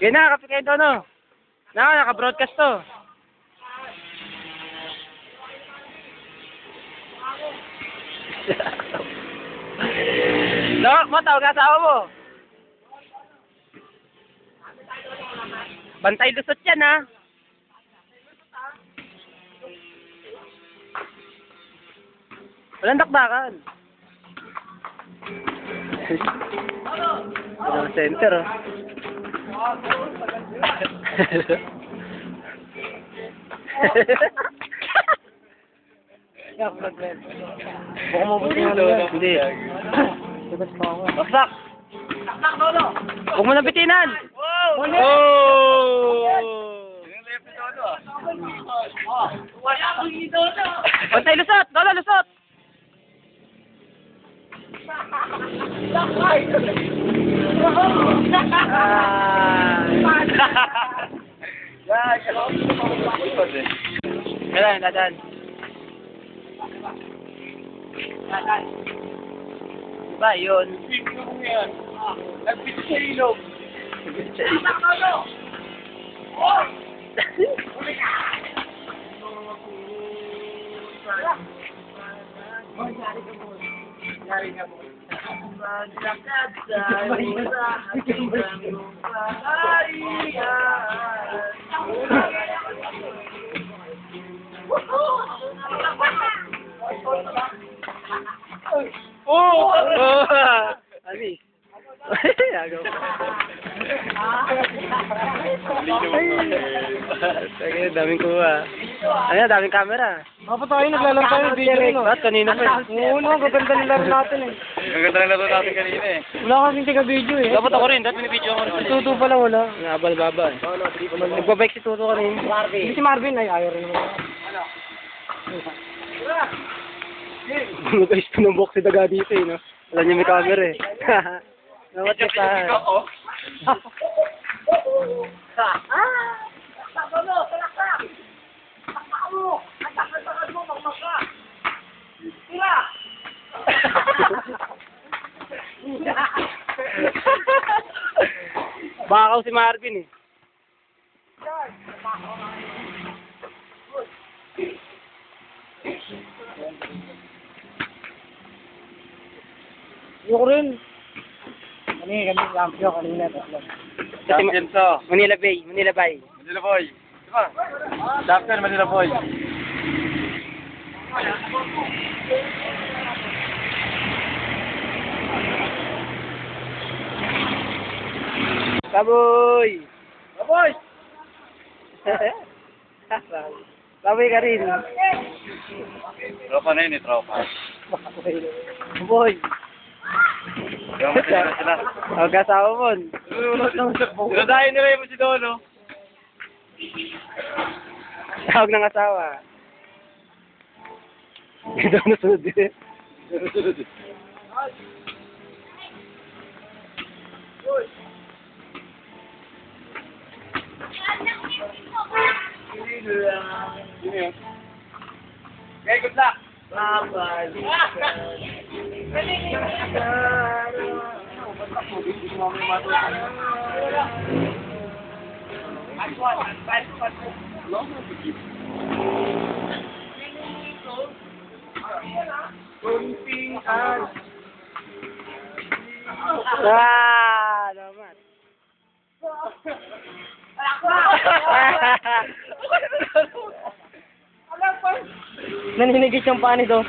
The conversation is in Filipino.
Yan na, kape kayo doon, no? Naka-broadcast to. No, mo, tawag ka asawa mo. Bantay lusot yan, ha? Walang dakdakan. Walang center, oh. Baka mabuti nga lang. Hindi. Baksak! Huwag mo nabitinan! Oh! Bantay lusot! Lolo, lusot! Kailan, dadan. Diba yun? Nagbit sa ilog. Yari ka mo. Maglakad sa urahan ng Oh! Ani? Agaw. Sige, daming kuha. Ano, daming camera. Apa tayo naglalaro tayo ng video no? Ba't kanina pa? Oo no, gaganda ng laro natin eh. Gaganda ng laro natin kanina eh. Wala kasing tiga-video eh. Dapat ako rin, dapat binibidyo ako rin. Si Tuto pala wala. Nabal-baba eh. Nagbabike si Toto kanina. Hindi si Marvin ay ayaw rin naman. Guys, pinumbok si Daga dito eh, no? Wala niya may camera eh. Nawat ka sa... Bakaw si Marvin eh. Yung rin. Kami champion kanina tatlo. Champion so. Manila Bay, Manila Bay. Manila Boy. Diba? Champion Manila Boy. Baboy! Boy! Baboy ka rin. Tropa na yun eh, tropa. Baboy! Yung masira sila. Huwag kasawa mo. Sinadahin nila yung si Dono. Tawag ng asawa. Ito na sunod din. Okay, good luck! Naman. Naninigit yung paa ni Dos.